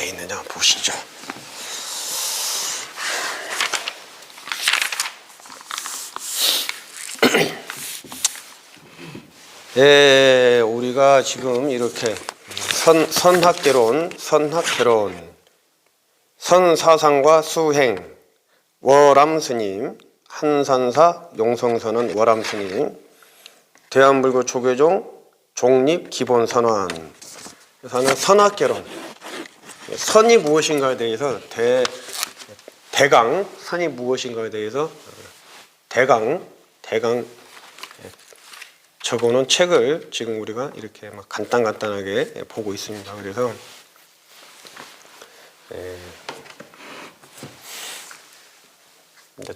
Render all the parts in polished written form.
돼 있느냐 보시죠. 예, 우리가 지금 이렇게 선학개론, 선사상과 수행, 월암스님, 한산사, 용성선언 월암스님, 대한불교 초계종 종립기본선언. 그래서 하는 선학개론, 선이 무엇인가에 대해서 대강, 선이 무엇인가에 대해서 대강 적어놓은 책을 지금 우리가 이렇게 막 간단하게 보고 있습니다. 그래서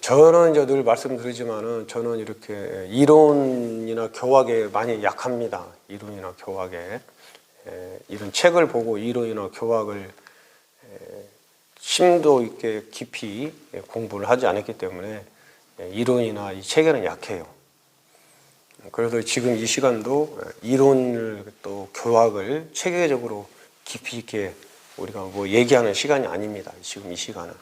저는 이제 늘 말씀드리지만은 저는 이렇게 이론이나 교학에 많이 약합니다. 이론이나 교학에 이런 책을 보고 이론이나 교학을 심도 있게 깊이 공부를 하지 않았기 때문에 이론이나 이 책에는 약해요. 그래서 지금 이 시간도 이론을 또 교학을 체계적으로 깊이 있게 우리가 뭐 얘기하는 시간이 아닙니다. 지금 이 시간은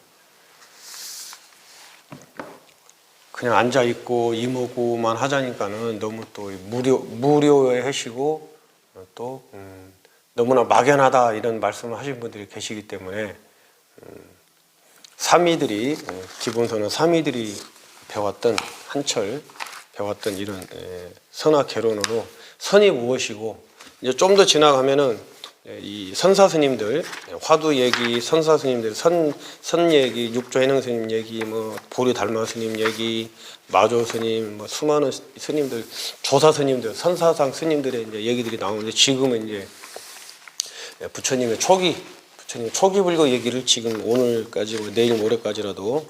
그냥 앉아 있고 이모고만 하자니까는 너무 또 무료해 하시고 또 너무나 막연하다 이런 말씀을 하신 분들이 계시기 때문에 삼이들이 기본서는 삼이들이 배웠던 한철 배웠던 이런 선학개론으로 선이 무엇이고 이제 좀 더 지나가면은 이 선사스님들 화두 얘기, 선사스님들 선 얘기, 육조해능스님 얘기, 뭐 보리 달마스님 얘기, 마조스님, 뭐 수많은 스님들, 조사스님들, 선사상 스님들의 이제 얘기들이 나오는데 지금은 이제 부처님 초기 불교 얘기를 지금 오늘까지 내일 모레까지라도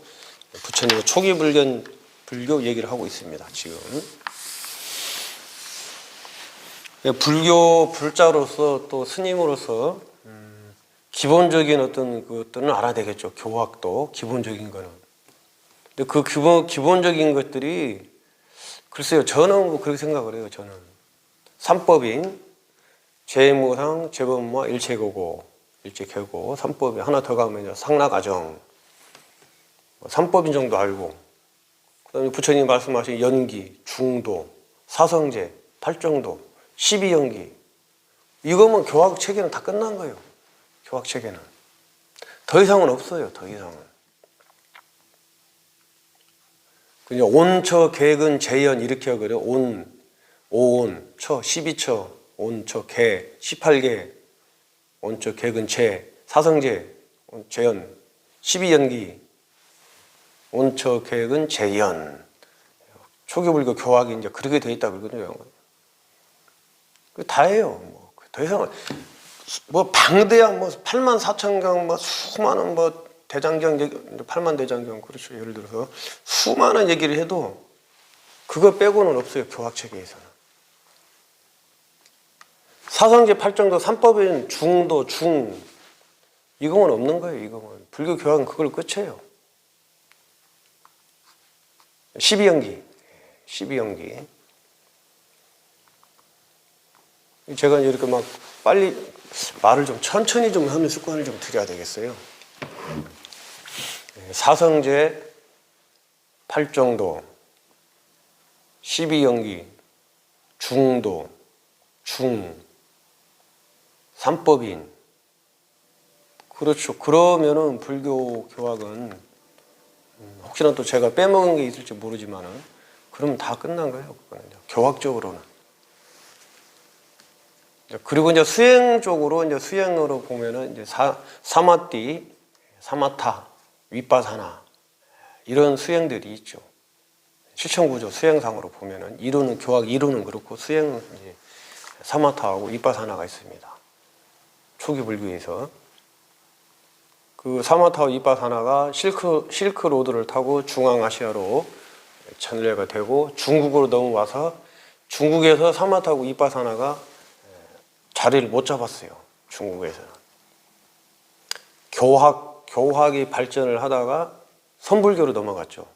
부처님의 초기 불교 얘기를 하고 있습니다. 지금 불교 불자로서 또 스님으로서 기본적인 어떤 것들은 알아야 되겠죠. 교학도 기본적인 거는. 근데 그 기본적인 것들이 글쎄요. 저는 뭐 그렇게 생각을 해요. 저는 삼법인 재무상, 재범마, 일체교고, 삼법이 하나 더 가면 상락아정, 삼법인 정도 알고. 그다음에 부처님 말씀하신 연기, 중도, 사성제, 팔정도, 12연기. 이거면 교학 체계는 다 끝난 거예요. 교학 체계는. 더 이상은 없어요. 더 이상은. 그냥 온처, 객은, 재연 이렇게 하거든요. 오온, 처, 12처, 온처, 개, 18개, 온처, 객은, 재, 사성제, 재연, 12연기. 온처 계획은 재연. 초기불교 교학이 이제 그렇게 돼 있다 그러거든요. 그 다예요. 뭐 더 이상 뭐 방대한 뭐 84,000경 뭐 수많은 뭐 대장경 8만 대장경 그렇죠. 예를 들어서 수많은 얘기를 해도 그거 빼고는 없어요. 교학 체계에서는. 사성제 8정도 삼법인 중도 중 이거는 없는 거예요. 이거는 불교 교학은 그걸 끝이에요. 12연기. 제가 이렇게 막 빨리 말을 좀 천천히 좀 하는 습관을 좀 들여야 되겠어요. 사성제 8정도, 12연기, 중도, 삼법인. 그렇죠. 그러면은 불교 교학은 혹시나 또 제가 빼먹은 게 있을지 모르지만은 그러면 다 끝난 거예요. 그거는요. 교학적으로는. 그리고 이제 수행 쪽으로 이제 수행으로 보면은 이제 사마띠, 사마타, 윗바사나 이런 수행들이 있죠. 실천구조 수행상으로 보면은 이론은 교학 이론은 그렇고 수행은 이제 사마타하고 윗바사나가 있습니다. 초기 불교에서. 그 사마타와 윗바사나가 실크 로드를 타고 중앙아시아로 전래가 되고 중국으로 넘어와서 중국에서 사마타하고 윗바사나가 자리를 못 잡았어요. 중국에서는. 교학이 발전을 하다가 선불교로 넘어갔죠.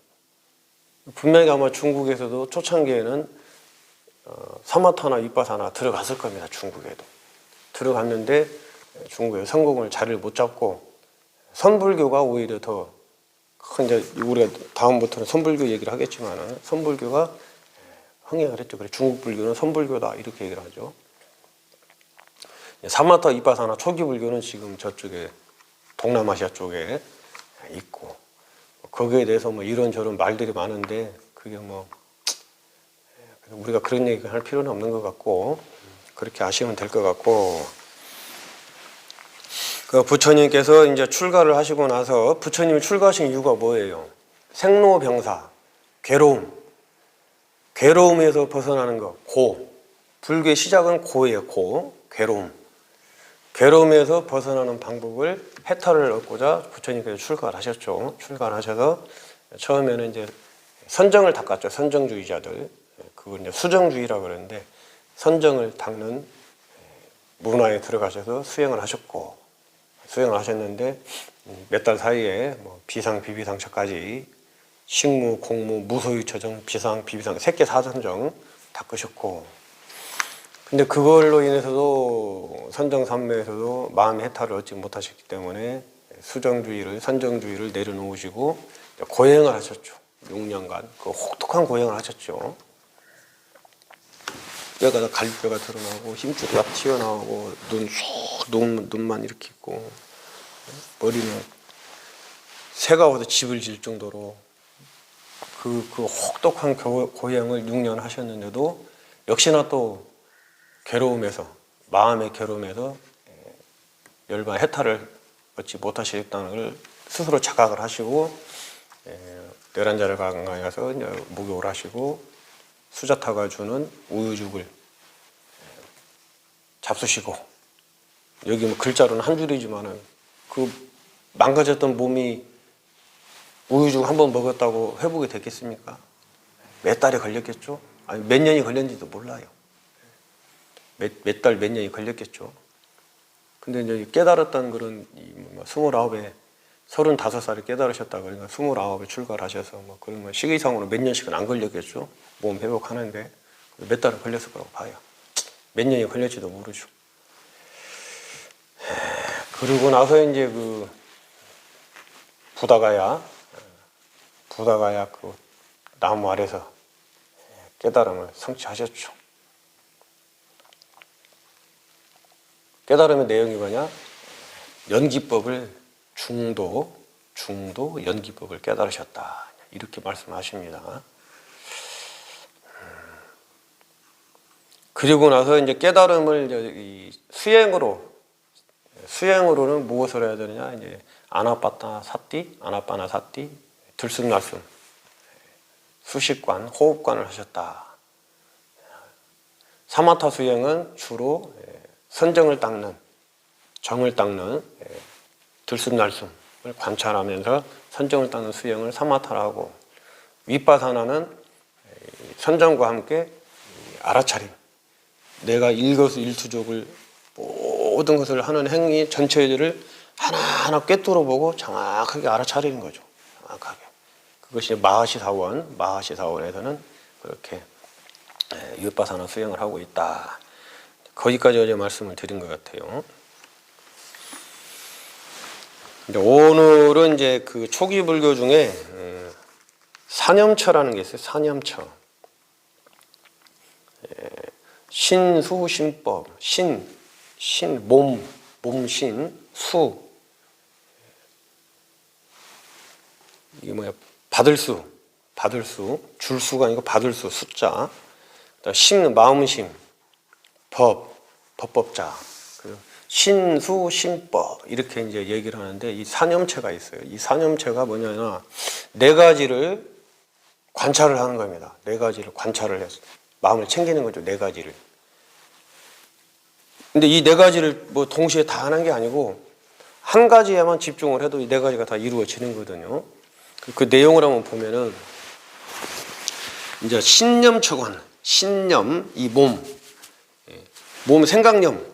분명히 아마 중국에서도 초창기에는 사마타나 윗바사나 들어갔을 겁니다. 중국에도. 들어갔는데 중국의 성공을 자리를 못 잡고 선불교가 오히려 더 이제 우리가 다음부터는 선불교 얘기를 하겠지만은 선불교가 흥행을 했죠. 그래 중국 불교는 선불교다 이렇게 얘기를 하죠. 사마타 이빠사나 초기 불교는 지금 저쪽에 동남아시아 쪽에 있고 거기에 대해서 뭐 이런저런 말들이 많은데 그게 뭐 우리가 그런 얘기 할 필요는 없는 것 같고 그렇게 아시면 될 것 같고 그 부처님께서 이제 출가를 하시고 나서 부처님이 출가하신 이유가 뭐예요? 생로병사, 괴로움에서 벗어나는 것, 고. 불교의 시작은 고예요, 고. 괴로움에서 벗어나는 방법을 해탈을 얻고자 부처님께서 출가를 하셨죠. 출가를 하셔서 처음에는 이제 선정을 닦았죠. 선정주의자들. 그걸 이제 수정주의라고 그러는데 선정을 닦는 문화에 들어가셔서 수행을 하셨고 수행을 하셨는데 몇 달 사이에 뭐 비상, 비비상처까지 식무, 공무, 무소유처정, 비상, 비비상, 색계 사선정 닦으셨고 근데 그걸로 인해서도 선정삼매에서도 마음의 해탈을 얻지 못하셨기 때문에 수정주의를, 선정주의를 내려놓으시고 고행을 하셨죠. 6년간 그 혹독한 고행을 하셨죠. 뼈가 갈비뼈가 드러나고 힘줄이 막 튀어나오고 눈만 이렇게 있고 머리는 새가 와서 집을 질 정도로 그 혹독한 고행을 6년 하셨는데도 역시나 또 괴로움에서 마음의 괴로움에서 열반 해탈을 얻지 못하셨다는 걸 스스로 자각을 하시고 내란자를 강가에서 목욕을 하시고 수자타가 주는 우유죽을 잡수시고 여기 뭐 글자로는 한 줄이지만은 그 망가졌던 몸이 우유죽 한 번 먹었다고 회복이 됐겠습니까? 몇 달이 걸렸겠죠? 아니 몇 년이 걸렸는지도 몰라요. 몇 달, 몇 년이 걸렸겠죠. 근데 이제 깨달았던 그런 29에 35살에 깨달으셨다 그러니까 29에 출가를 하셔서 뭐 그런 거 시기상으로 몇 년씩은 안 걸렸겠죠. 몸 회복하는데 몇 달을 걸렸을 거라고 봐요. 몇 년이 걸릴지도 모르죠. 그러고 나서 이제 그 부다가야 그 나무 아래서 깨달음을 성취하셨죠. 깨달음의 내용이 뭐냐? 연기법을 중도 연기법을 깨달으셨다. 이렇게 말씀하십니다. 그리고 나서 이제 깨달음을 수행으로는 무엇을 해야 되느냐? 이제 아나빠나 사띠, 들숨날숨, 수식관, 호흡관을 하셨다. 사마타 수행은 주로 선정을 닦는, 정을 닦는 들숨날숨을 관찰하면서 선정을 닦는 수행을 사마타라고 윗바사나는 선정과 함께 알아차림, 내가 일거수일투족을 모든 것을 하는 행위 전체들을 하나하나 꿰뚫어 보고 정확하게 알아차리는 거죠. 정확하게. 그것이 마하시사원에서는 그렇게 윗바사나 수행을 하고 있다. 거기까지 어제 말씀을 드린 것 같아요. 오늘은 이제 그 초기 불교 중에 사념처라는 게 있어요. 사념처. 신수신법, 몸신, 수. 이게 뭐야? 받을 수, 줄 수가 아니고 받을 수, 숫자. 심, 마음심, 법법자. 신수, 신법 이렇게 이제 얘기를 하는데 이 사념체가 있어요. 이 사념체가 뭐냐면 네 가지를 관찰을 하는 겁니다. 네 가지를 관찰을 해서 마음을 챙기는 거죠. 네 가지를. 근데 이 네 가지를 뭐 동시에 다 하는 게 아니고 한 가지에만 집중을 해도 이 네 가지가 다 이루어지는 거거든요. 그 내용을 한번 보면은 이제 신념처관, 신념, 이 몸 생각념,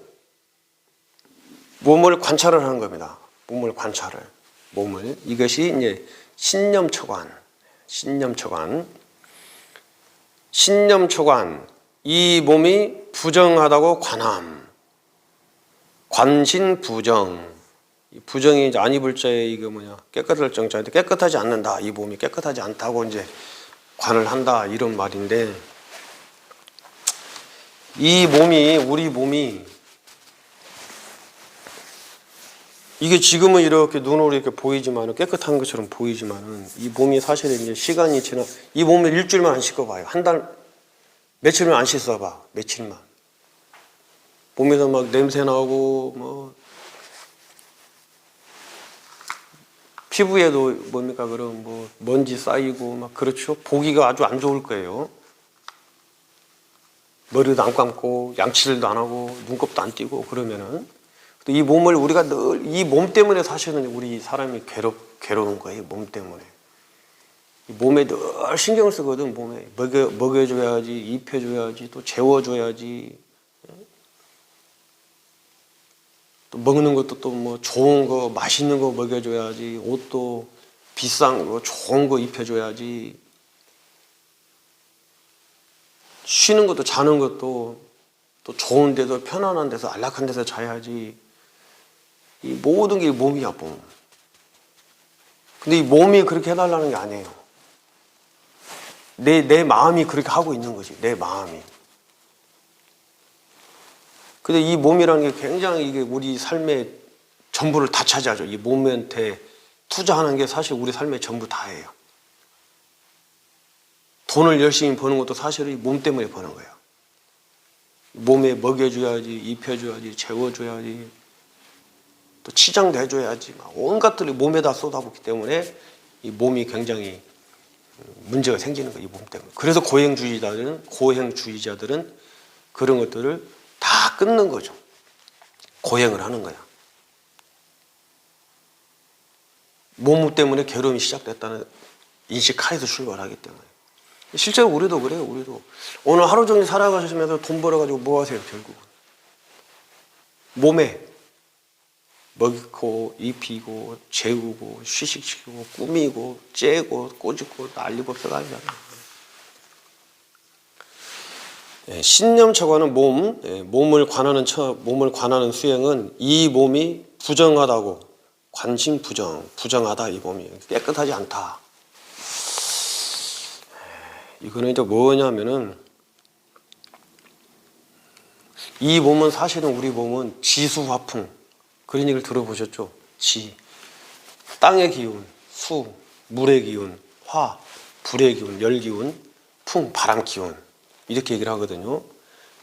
몸을 관찰을 하는 겁니다. 몸을 이것이 이제 신념처관, 이 몸이 부정하다고 관함, 관신부정. 이 부정이 이제 안 입을 자에 이거 뭐냐 깨끗할 정자인데 깨끗하지 않는다. 이 몸이 깨끗하지 않다고 이제 관을 한다 이런 말인데 이 몸이 우리 몸이 이게 지금은 이렇게 눈으로 이렇게 보이지만은 깨끗한 것처럼 보이지만은 이 몸이 사실은 이제 시간이 지나 이 몸을 일주일만 안 씻어봐요. 한 달 며칠만 안 씻어봐. 며칠만 몸에서 막 냄새 나고 뭐 피부에도 뭡니까 그럼 뭐 먼지 쌓이고 막 그렇죠. 보기가 아주 안 좋을 거예요. 머리도 안 감고 양치질도 안 하고 눈곱도 안 띄고 그러면은 이 몸을 우리가 늘 이 몸 때문에 사실은 우리 사람이 괴로운 거예요. 몸 때문에 이 몸에 늘 신경을 쓰거든. 몸에 먹여줘야지, 입혀줘야지, 또 재워줘야지. 또 먹는 것도 또 뭐 좋은 거 맛있는 거 먹여줘야지. 옷도 비싼 거 좋은 거 입혀줘야지. 쉬는 것도 자는 것도 또 좋은 데서 편안한 데서 안락한 데서 자야지. 이 모든 게 몸이야 몸. 근데 이 몸이 그렇게 해달라는 게 아니에요. 내 마음이 그렇게 하고 있는 거지. 내 마음이. 근데 이 몸이라는 게 굉장히 이게 우리 삶의 전부를 다 차지하죠. 이 몸한테 투자하는 게 사실 우리 삶의 전부 다예요. 돈을 열심히 버는 것도 사실은 이 몸 때문에 버는 거예요. 몸에 먹여줘야지, 입혀줘야지, 재워줘야지, 또 치장도 해줘야지. 온갖 것들이 몸에다 쏟아붓기 때문에 이 몸이 굉장히 문제가 생기는 거예요. 이 몸 때문에. 그래서 고행주의자들은 그런 것들을 다 끊는 거죠. 고행을 하는 거야. 몸 때문에 괴로움이 시작됐다는 인식하에서 출발하기 때문에. 실제로 우리도 그래요. 우리도 오늘 하루 종일 살아가시면서 돈 벌어가지고 뭐 하세요? 결국은 몸에 먹이고 입히고 재우고 휴식시키고 꾸미고 째고 꼬집고 난리법석 하잖아요. 신념처과는 몸을 관하는 수행은 이 몸이 부정하다고 부정하다 이 몸이 깨끗하지 않다. 이거는 이제 뭐냐면은 이 몸은 사실은 우리 몸은 지수화풍 그런 얘기를 들어보셨죠? 땅의 기운, 수, 물의 기운, 화, 불의 기운, 열 기운, 풍, 바람 기운 이렇게 얘기를 하거든요.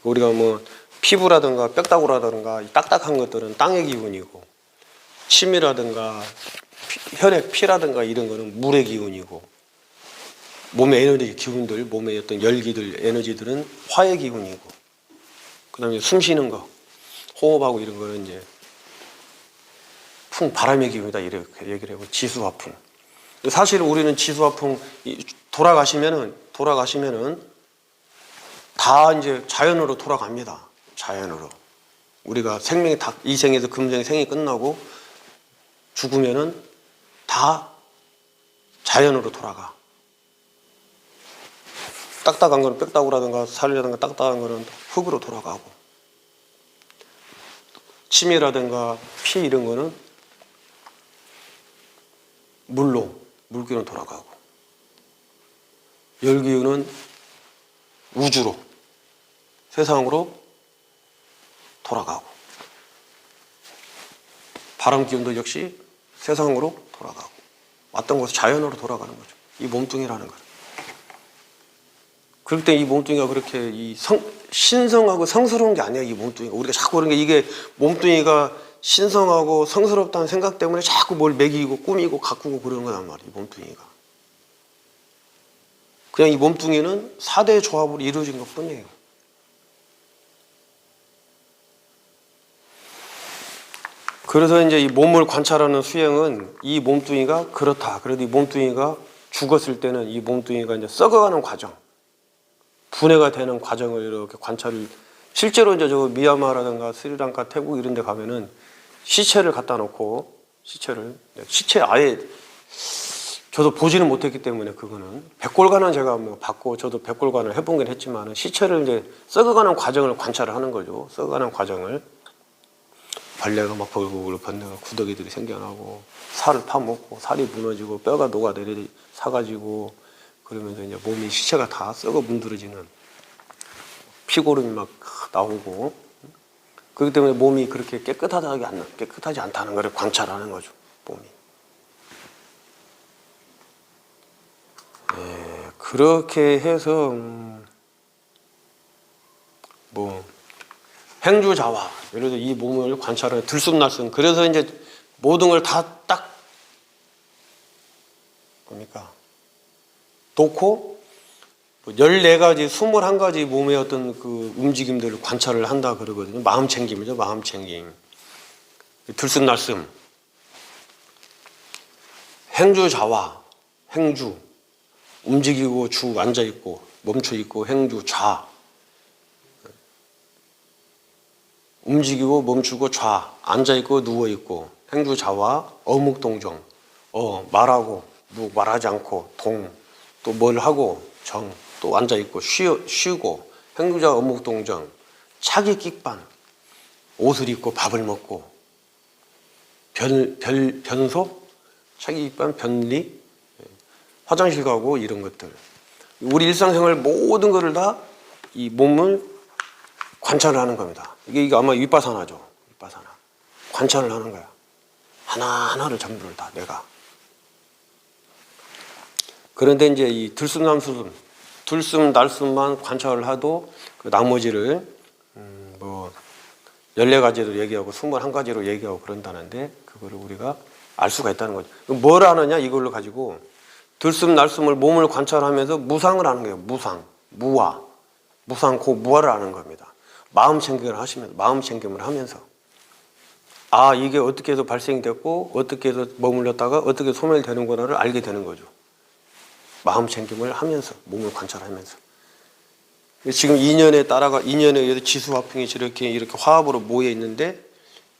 우리가 뭐 피부라든가 뼈다구라든가 딱딱한 것들은 땅의 기운이고 침이라든가 혈액, 피라든가 이런 거는 물의 기운이고 몸의 에너지 기운들, 몸의 어떤 열기들, 에너지들은 화의 기운이고 그 다음에 숨 쉬는 거, 호흡하고 이런 거는 이제 풍, 바람의 기운이다 이렇게 얘기를 하고 지수화풍. 사실 우리는 지수화풍 돌아가시면은 다 이제 자연으로 돌아갑니다. 자연으로. 우리가 생명이 다 이 생에서 금생의 생이 끝나고 죽으면은 다 자연으로 돌아가. 딱딱한 거는 뼈다구라든가 살이라든가 딱딱한 거는 흙으로 돌아가고 침이라든가 피 이런 거는 물기로 돌아가고 열기운은 우주로 세상으로 돌아가고 바람 기운도 역시 세상으로 돌아가고 왔던 곳에 자연으로 돌아가는 거죠. 이 몸뚱이라는 거예요. 그럴 때 이 몸뚱이가 그렇게 신성하고 성스러운 게 아니야. 이 몸뚱이가 우리가 자꾸 그런 게 이게 몸뚱이가 신성하고 성스럽다는 생각 때문에 자꾸 뭘 먹이고 꾸미고 가꾸고 그러는 거란 말이야. 이 몸뚱이가 그냥 이 몸뚱이는 4대의 조합으로 이루어진 것 뿐이에요. 그래서 이제 이 몸을 관찰하는 수행은 이 몸뚱이가 그렇다. 그래도 이 몸뚱이가 죽었을 때는 이 몸뚱이가 이제 썩어가는 과정, 분해가 되는 과정을 이렇게 관찰을 실제로 이제 저 미얀마라든가 스리랑카, 태국 이런 데 가면은 시체를 갖다 놓고 시체 아예 저도 보지는 못했기 때문에 그거는 백골관은 제가 뭐 받고 저도 백골관을 해본 건 했지만 시체를 이제 썩어가는 과정을 관찰을 하는 거죠. 썩어가는 과정을 벌레가 막 벌고 번뇌가 구더기들이 생겨나고 살을 파먹고 살이 무너지고 뼈가 녹아내리 사가지고 그러면서 이제 몸이 시체가 다 썩어 문드러지는 피고름이 막 나오고 그렇기 때문에 몸이 그렇게 깨끗하지 않다는 것을 관찰하는 거죠. 몸이. 예, 그렇게 해서 뭐 행주자화 예를 들어 이 몸을 관찰하는 들숨날숨 그래서 이제 모든 걸 다 딱 뭡니까 놓고 14가지 21가지 몸의 어떤 그 움직임들을 관찰을 한다 그러거든요. 마음 챙김이죠. 마음 챙김. 들숨날숨 행주자화 행주 움직이고 주 앉아있고 멈춰있고 행주 좌 움직이고 멈추고 좌 앉아있고 누워있고 행주자화 어묵동정 말하고 말하지 않고 동 또 뭘 하고 정 또 앉아있고 쉬고 행주자 어묵동정 차기 끽반 옷을 입고 밥을 먹고 변소 차기 끽반 변리 화장실 가고 이런 것들 우리 일상생활 모든 것을 다 이 몸을 관찰을 하는 겁니다. 이게 아마 윗바사나죠. 윗바사나 관찰을 하는 거야. 하나하나를 전부를 다 내가. 그런데 이제 이 들숨날숨만 관찰을 하도 그 나머지를 뭐 14가지로 얘기하고 21가지로 얘기하고 그런다는데 그거를 우리가 알 수가 있다는 거죠. 뭘 하느냐 이걸로 가지고 들숨날숨을 몸을 관찰하면서 무상을 하는 거예요. 무와 무상고 무아를 하는 겁니다. 마음 챙김을 하면서 이게 어떻게 해서 발생이 됐고 어떻게 해서 머물렀다가 어떻게 소멸되는구나를 알게 되는 거죠. 마음 챙김을 하면서 몸을 관찰하면서 지금 인연에 의해서 지수화풍이 이렇게 화합으로 모여 있는데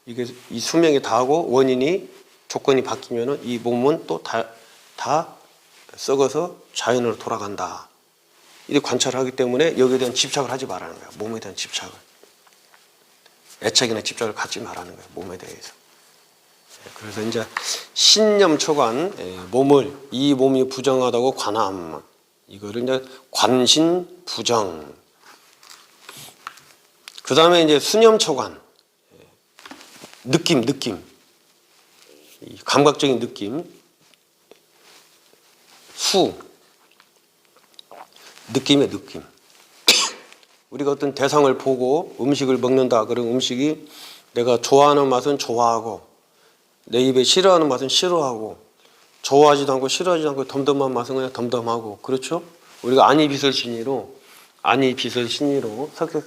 이게 이 수명이 다하고 원인이 조건이 바뀌면은 이 몸은 또 다 썩어서 자연으로 돌아간다. 이렇게 관찰하기 때문에 여기에 대한 집착을 하지 말라는 거야. 몸에 대한 집착을. 애착이나 집착을 갖지 말라는 거야. 몸에 대해서. 그래서 이제 신념초관 이 몸이 부정하다고 관함 이거를 이제 관신부정. 그 다음에 이제 수념초관 느낌 감각적인 느낌 느낌의 느낌. 우리가 어떤 대상을 보고 음식을 먹는다. 그런 음식이 내가 좋아하는 맛은 좋아하고 내 입에 싫어하는 맛은 싫어하고 좋아하지도 않고 싫어하지도 않고 덤덤한 맛은 그냥 덤덤하고 그렇죠? 우리가 안이비설신이로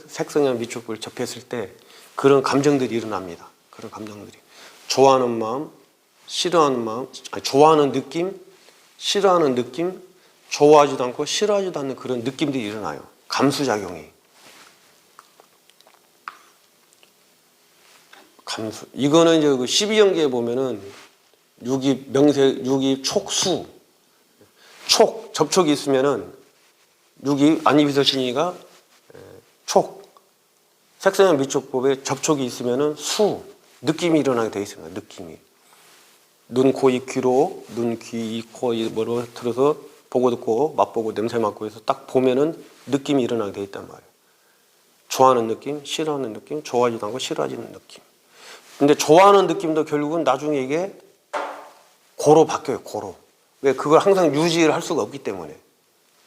색성향 미촉을 접했을 때 그런 감정들이 일어납니다. 그런 감정들이 좋아하는 마음, 싫어하는 마음, 좋아하는 느낌, 싫어하는 느낌, 좋아하지도 않고 싫어하지도 않는 그런 느낌들이 일어나요. 감수작용이. 이거는 이제 그 12연계에 보면은 육이 촉수. 접촉이 있으면은 육이 안이비설신이가 색성향 미촉법에 접촉이 있으면은 느낌이 일어나게 되어 있습니다. 느낌이. 눈, 코, 입, 귀로 눈, 귀, 입, 코, 입으로 들어서 보고 듣고 맛보고 냄새 맡고 해서 딱 보면은 느낌이 일어나게 되어 있단 말이에요. 좋아하는 느낌, 싫어하는 느낌, 좋아하지도 않고 싫어하지는 느낌. 근데 좋아하는 느낌도 결국은 나중에 이게 고로 바뀌어요. 고로. 왜? 그걸 항상 유지를 할 수가 없기 때문에.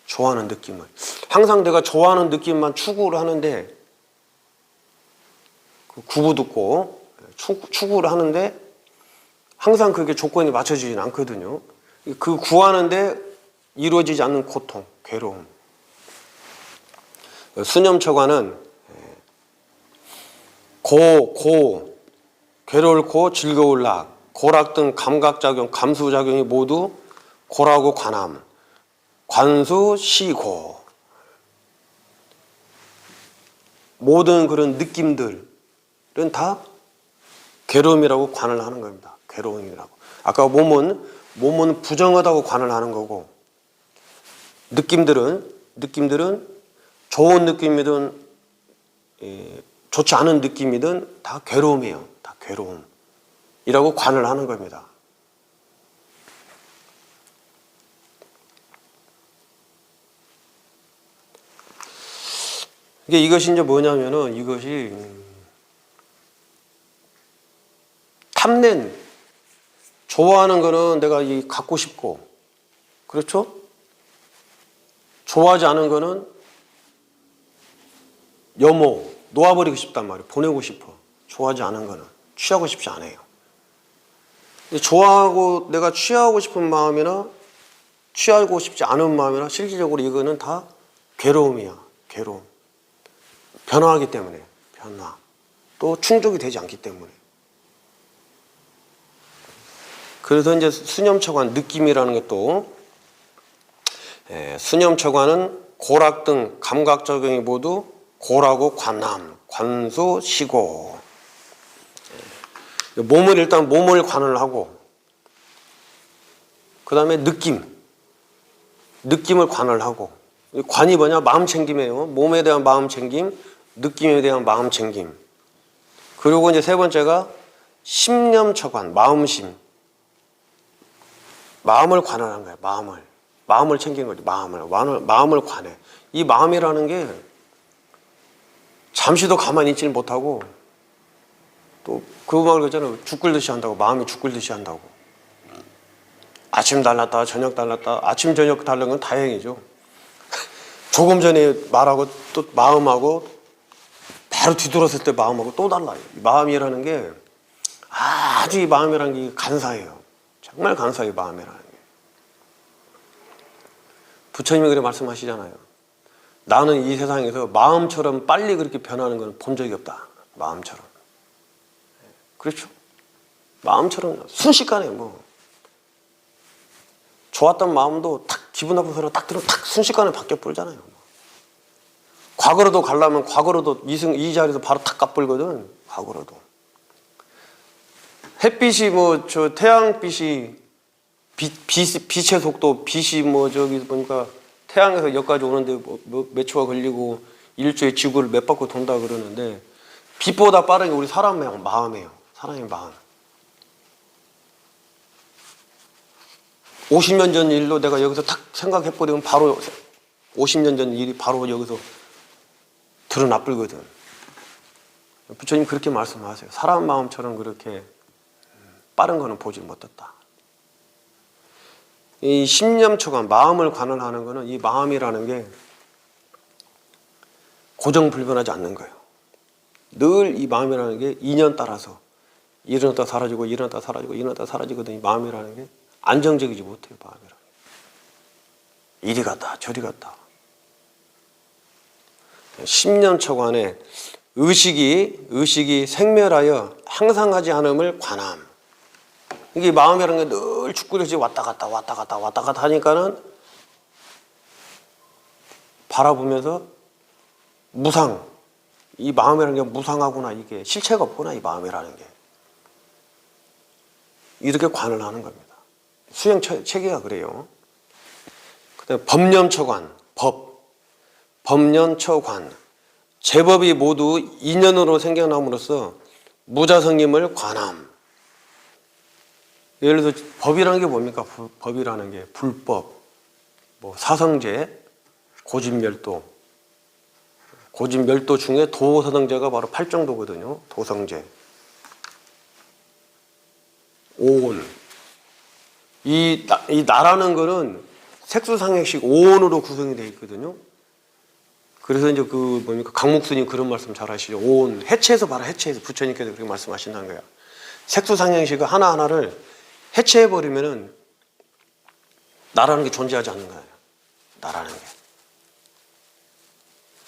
좋아하는 느낌을. 항상 내가 좋아하는 느낌만 추구를 하는데 구부 듣고 추구를 하는데 항상 그게 조건이 맞춰지진 않거든요. 그 구하는데 이루어지지 않는 고통, 괴로움. 수념처관은 괴로울 고, 즐거울 락, 고락 등 감각작용, 감수작용이 모두 고라고 관함, 관수, 시고. 모든 그런 느낌들은 다 괴로움이라고 관을 하는 겁니다. 괴로움이라고. 아까 몸은 부정하다고 관을 하는 거고, 느낌들은 좋은 느낌이든 좋지 않은 느낌이든 다 괴로움이에요. 다 괴로움이라고 관을 하는 겁니다. 이것이 이제 뭐냐면은 이것이 탐낸, 좋아하는 거는 내가 갖고 싶고, 그렇죠? 좋아하지 않은 거는 놓아버리고 싶단 말이에요. 보내고 싶어. 좋아하지 않은 거는 취하고 싶지 않아요. 좋아하고 내가 취하고 싶은 마음이나 취하고 싶지 않은 마음이나 실질적으로 이거는 다 괴로움이야. 괴로움. 변화하기 때문에. 변화. 또 충족이 되지 않기 때문에. 그래서 이제 수념처관, 느낌이라는 것도, 수념처관은 고락 등 감각작용이 모두 고라고 관함, 관수, 시고. 일단 몸을 관을 하고, 그 다음에 느낌을 관을 하고. 관이 뭐냐? 마음 챙김이에요. 몸에 대한 마음 챙김, 느낌에 대한 마음 챙김. 그리고 이제 세 번째가 심념처관, 마음심. 마음을 관할한 거예요. 마음을 챙기는 거지. 마음을 관해. 이 마음이라는 게 잠시도 가만히 있지는 못하고, 또 그 말을 그러잖아요. 죽글듯이 한다고. 마음이 죽글듯이 한다고. 아침 달랐다, 저녁 달랐다. 아침 저녁 다른 건 다행이죠. 조금 전에 말하고 또 마음하고 바로 뒤돌았을 때 마음하고 또 달라요. 마음이라는 게 아주, 이 마음이라는 게 간사해요. 정말 간사해요. 마음이라는 게. 부처님이 그렇게 말씀하시잖아요. 나는 이 세상에서 마음처럼 빨리 그렇게 변하는 건 본 적이 없다. 마음처럼. 그렇죠? 마음처럼 순식간에 좋았던 마음도 탁, 기분 나쁜 소리가 딱 들으면 탁 순식간에 바뀌어 버리잖아요. 과거로도 가려면 과거로도 이 자리에서 바로 탁 갚불거든. 과거로도. 햇빛이 태양빛이 빛의 속도, 빛이 저기 보니까 태양에서 여기까지 오는데 몇 초가 걸리고 일주에 지구를 몇 바퀴 돈다 그러는데, 빛보다 빠른 게 우리 사람의 마음이에요. 사람의 마음. 50년 전 일로 내가 여기서 탁 생각해버리면 바로 50년 전 일이 바로 여기서 드러나버리거든. 부처님 그렇게 말씀하세요. 사람 마음처럼 그렇게 빠른 거는 보지 못했다. 이 심념처관, 마음을 관할하는 거는, 이 마음이라는 게 고정불변하지 않는 거예요. 늘 이 마음이라는 게 인연 따라서 일어났다 사라지고, 일어났다 사라지고, 일어났다 사라지거든. 이 마음이라는 게 안정적이지 못해요. 마음이라는 게 이리 갔다 저리 갔다. 심념처관에 의식이 생멸하여 항상하지 않음을 관함. 이게 마음이라는 게 늘 죽구려지 왔다 갔다 하니까는 바라보면서 무상. 이 마음이라는 게 무상하구나. 이게 실체가 없구나. 이 마음이라는 게. 이렇게 관을 하는 겁니다. 수행 체계가 그래요. 그다음에 법념처관, 법념처관. 제법이 모두 인연으로 생겨남으로써 무자성임을 관함. 예를 들어서 법이라는 게 뭡니까? 법이라는 게 불법, 사성제, 고진멸도. 고진멸도 중에 도사성제가 바로 8정도거든요. 도성제. 오온. 이 나라는 거는 색수상행식 오온으로 구성이 되어 있거든요. 그래서 이제 강목스님 그런 말씀 잘 하시죠. 오온. 해체해서 부처님께서 그렇게 말씀하신다는 거야. 색수상행식 하나하나를 해체해버리면은 나라는 게 존재하지 않는 거예요. 나라는 게.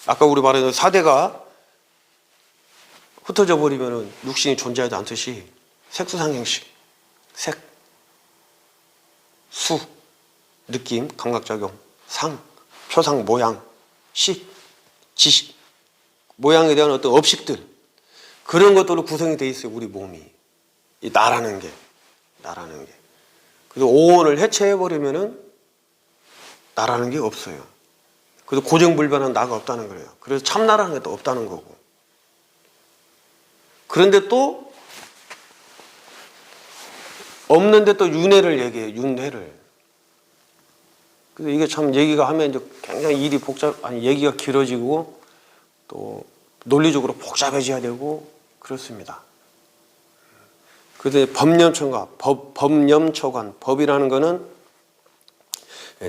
아까 우리 말했던 사대가 흩어져 버리면은 육신이 존재하지 않듯이 색수상행식, 색, 수, 느낌, 감각작용, 상, 표상, 모양, 식, 지식, 모양에 대한 어떤 업식들, 그런 것들로 구성이 되어 있어요. 우리 몸이. 이 나라는 게. 그래서 오온을 해체해버리면은 나라는 게 없어요. 그래서 고정불변한 나가 없다는 거예요. 그래서 참나라는 게 또 없다는 거고. 그런데 또 없는데 또 윤회를 얘기해요. 윤회를. 그래서 이게 참 얘기가 하면 이제 굉장히 일이 얘기가 길어지고 또 논리적으로 복잡해져야 되고 그렇습니다. 그런데 법념처관, 법이라는 거는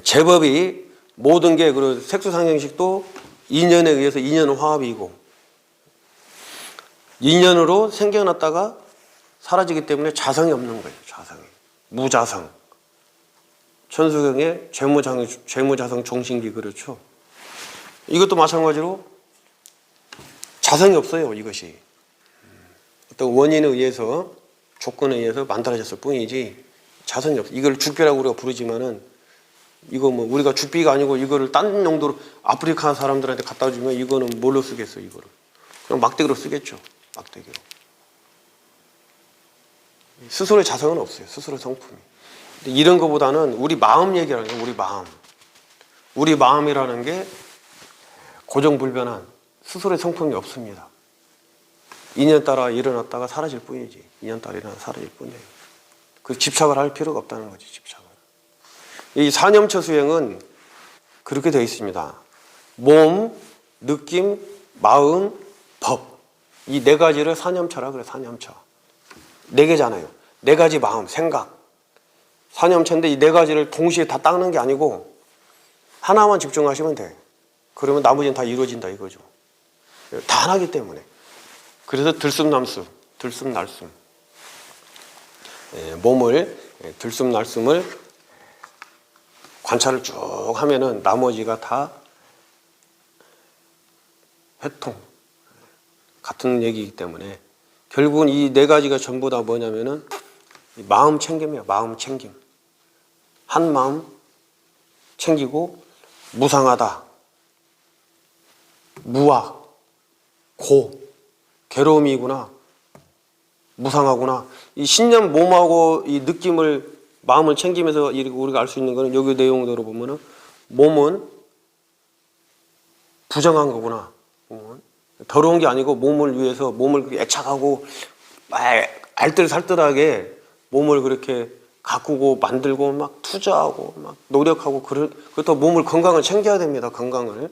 제법이 모든 게, 그리고 색수상형식도 인연에 의해서 인연화합이고 인연으로 생겨났다가 사라지기 때문에 자성이 없는 거예요. 자성이. 무자성. 천수경의 재무자성 종신기, 그렇죠. 이것도 마찬가지로 자성이 없어요. 이것이 어떤 원인에 의해서, 조건에 의해서 만들어졌을 뿐이지 자성이 없어요. 이걸 죽비라고 우리가 부르지만은 이거 뭐 우리가 죽비가 아니고 이거를 딴 용도로 아프리카 사람들한테 갖다 주면 이거는 뭘로 쓰겠어요? 이거를 그냥 막대기로 쓰겠죠. 막대기로. 스스로의 자성은 없어요. 스스로 성품이. 근데 이런 것보다는 우리 마음 얘기라는 거예요. 우리 마음. 우리 마음이라는 게 고정불변한 스스로의 성품이 없습니다. 인연 따라 일어났다가 사라질 뿐이지. 인연 따라 일어나 사라질 뿐이에요. 그 집착을 할 필요가 없다는 거지. 집착을. 이 사념처 수행은 그렇게 되어 있습니다. 몸, 느낌, 마음, 법. 이 네 가지를 사념처라 그래. 사념처. 네 개잖아요. 네 가지 마음, 생각. 사념처인데 이 네 가지를 동시에 다 닦는 게 아니고 하나만 집중하시면 돼. 그러면 나머지는 다 이루어진다 이거죠. 다 하나기 때문에. 그래서 들숨날숨. 몸을 들숨날숨을 관찰을 쭉 하면은 나머지가 다 회통. 같은 얘기이기 때문에 결국은 이 네 가지가 전부 다 뭐냐면은 마음 챙김이에요. 마음 챙김. 한 마음 챙기고 무상하다. 무아. 고. 괴로움이구나. 무상하구나. 이 신념 몸하고 이 느낌을 마음을 챙기면서 우리가 알 수 있는 거는 여기 내용대로 보면은 몸은 부정한 거구나. 더러운 게 아니고 몸을 위해서 몸을 애착하고 알뜰살뜰하게 몸을 그렇게 가꾸고 만들고 막 투자하고 막 노력하고 그렇다고 몸을 건강을 챙겨야 됩니다. 건강을.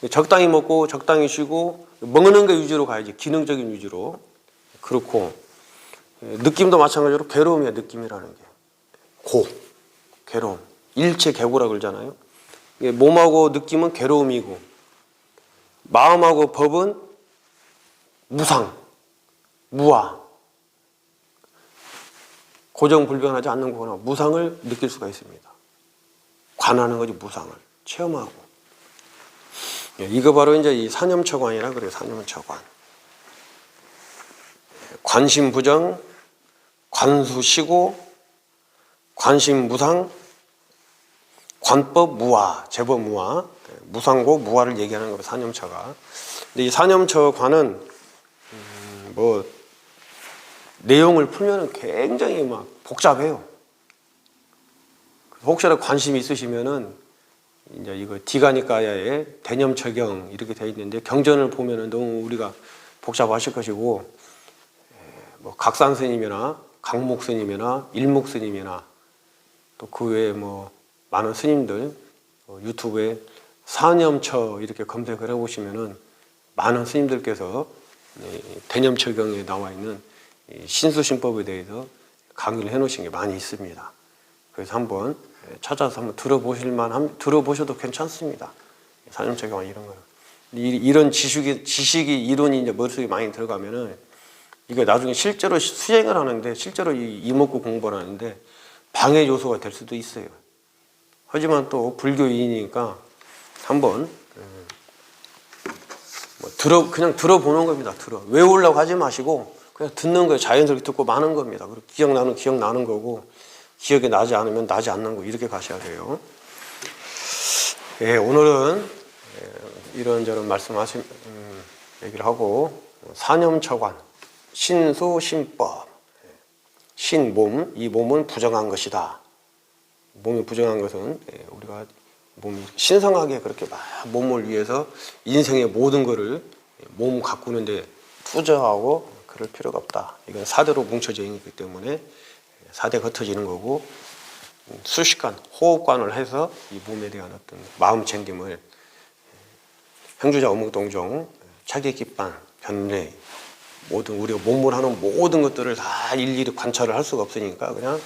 적당히 먹고 적당히 쉬고 먹는 게 위주로 가야지. 기능적인 위주로. 그렇고 느낌도 마찬가지로 괴로움이야. 느낌이라는 게. 괴로움. 일체 괴고라 그러잖아요. 몸하고 느낌은 괴로움이고 마음하고 법은 무상, 무아. 고정불변하지 않는 거구나. 무상을 느낄 수가 있습니다. 관하는 거지. 무상을 체험하고. 이거 바로 이제 이 사념처관이라 그래요. 사념처관. 관심부정, 관수시고, 관심무상, 관법 무아, 제법 무아, 무상고 무아를 얘기하는 거예요. 사념처가. 근데 이 사념처관은 뭐 내용을 풀면은 굉장히 막 복잡해요. 혹시라도 관심이 있으시면은 이제 이거 디가니까야의 대념처경 이렇게 되어 있는데 경전을 보면은 너무 우리가 복잡하실 것이고 뭐 각산 스님이나 강목 스님이나 일목 스님이나 또 그 외에 뭐 많은 스님들 유튜브에 사념처 이렇게 검색을 해보시면은 많은 스님들께서 대념처경에 나와 있는 신수신법에 대해서 강의를 해놓으신 게 많이 있습니다. 그래서 한번 찾아서 한번 들어보셔도 괜찮습니다. 사념처경 이런 거는. 이런 지식이 이론이 이제 머릿속에 많이 들어가면은 이게 나중에 실제로 수행을 하는데 실제로 이 이목구 공부를 하는데 방해 요소가 될 수도 있어요. 하지만 또 불교인이니까 한번 그냥 들어보는 겁니다. 외우려고 하지 마시고 그냥 듣는 거예요. 자연스럽게 듣고 마는 겁니다. 그리고 기억나는 거고 기억이 나지 않으면 나지 않는 거 이렇게 가셔야 돼요. 예, 오늘은 이런저런 얘기를 하고 사념처관, 신수신법, 신몸, 이 몸은 부정한 것이다. 몸이 부정한 것은 우리가 몸이 신성하게 그렇게 막 몸을 위해서 인생의 모든 거를 몸 가꾸는데 투자하고 그럴 필요가 없다. 이건 사대로 뭉쳐져 있기 때문에 사대가 흩어지는 거고, 수식관, 호흡관을 해서 이 몸에 대한 어떤 마음 챙김을 행주자 어묵동정, 차계기반, 변례, 모든 우리가 몸을 하는 모든 것들을 다 일일이 관찰을 할 수가 없으니까 그냥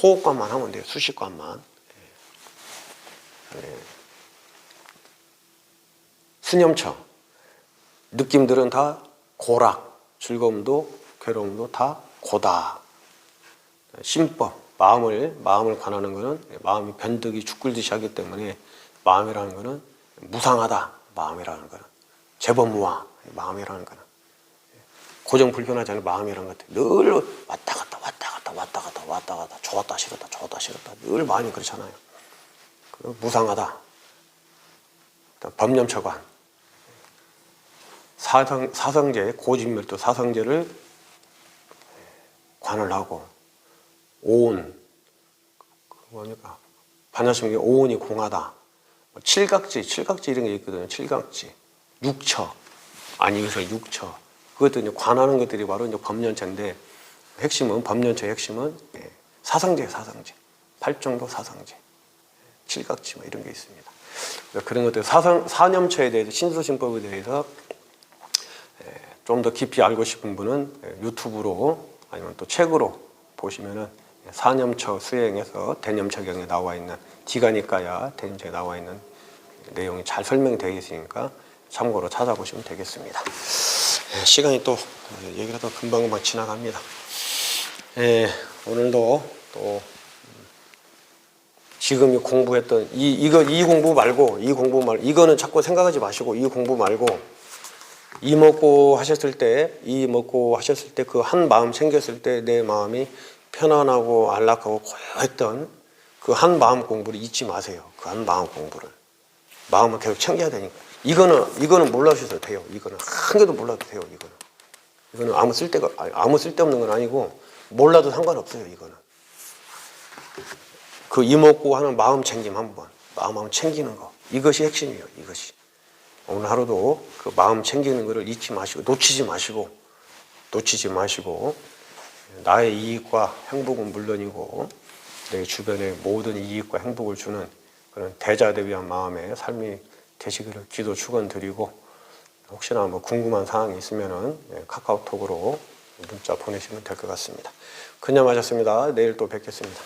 호흡관만 하면 돼요. 수식관만. 수념처, 느낌들은 다 고락, 즐거움도 괴로움도 다 고다. 심법, 마음을 관하는 것은 마음이 변덕이 죽글듯이 하기 때문에 마음이라는 것은 무상하다. 마음이라는 것은 재범무화, 마음이라는 것은 고정 불변하지 않은 마음이라는 것들 늘 왔다 갔다 왔다 갔다 왔다 갔다 왔다 갔다 좋았다 싫었다 좋았다 싫었다 늘 마음이 그렇잖아요. 무상하다. 법념처관, 사성제, 고진멸도 사성제를 관을 하고, 오온, 뭐니까 반야심경에 오온이 공하다. 칠각지 이런 게 있거든요. 칠각지, 육처, 아니 여기서 육처. 그것도 이제 관하는 것들이 바로 이제 법년체인데, 핵심은 법년체의 핵심은 사성제, 팔정도 사성제, 칠각지 뭐 이런 게 있습니다. 그런 것들 사념처에 대해서 신수신법에 대해서 좀 더 깊이 알고 싶은 분은 유튜브로 아니면 또 책으로 보시면은 사념처 수행에서 대념처경에 나와 있는 디가니까야 대념처에 나와 있는 내용이 잘 설명되어 있으니까 참고로 찾아보시면 되겠습니다. 시간이 또 얘기가 더 금방금방 지나갑니다. 오늘도 또 지금 공부했던 이 공부 말고 이거는 자꾸 생각하지 마시고 이 공부 말고 이 먹고 하셨을 때 그 한 마음 챙겼을 때 내 마음이 편안하고 안락하고 고요했던 그 한 마음 공부를 잊지 마세요. 그 한 마음 공부를 마음을 계속 챙겨야 되니까 이거는 몰라주셔도 돼요. 이거는 한 개도 몰라도 돼요. 이거는 아무 쓸데없는 건 아니고 몰라도 상관없어요. 이거는 그 이먹고 하는 마음 챙김 한번 마음 챙기는 거 이것이 핵심이에요. 이것이 오늘 하루도 그 마음 챙기는 것을 잊지 마시고 놓치지 마시고 나의 이익과 행복은 물론이고 내 주변의 모든 이익과 행복을 주는 그런 대자대비한 마음의 삶이 되시기를 기도 축원드리고 혹시나 뭐 궁금한 사항이 있으면은 카카오톡으로 문자 보내시면 될 것 같습니다. 그냥 마셨습니다. 내일 또 뵙겠습니다.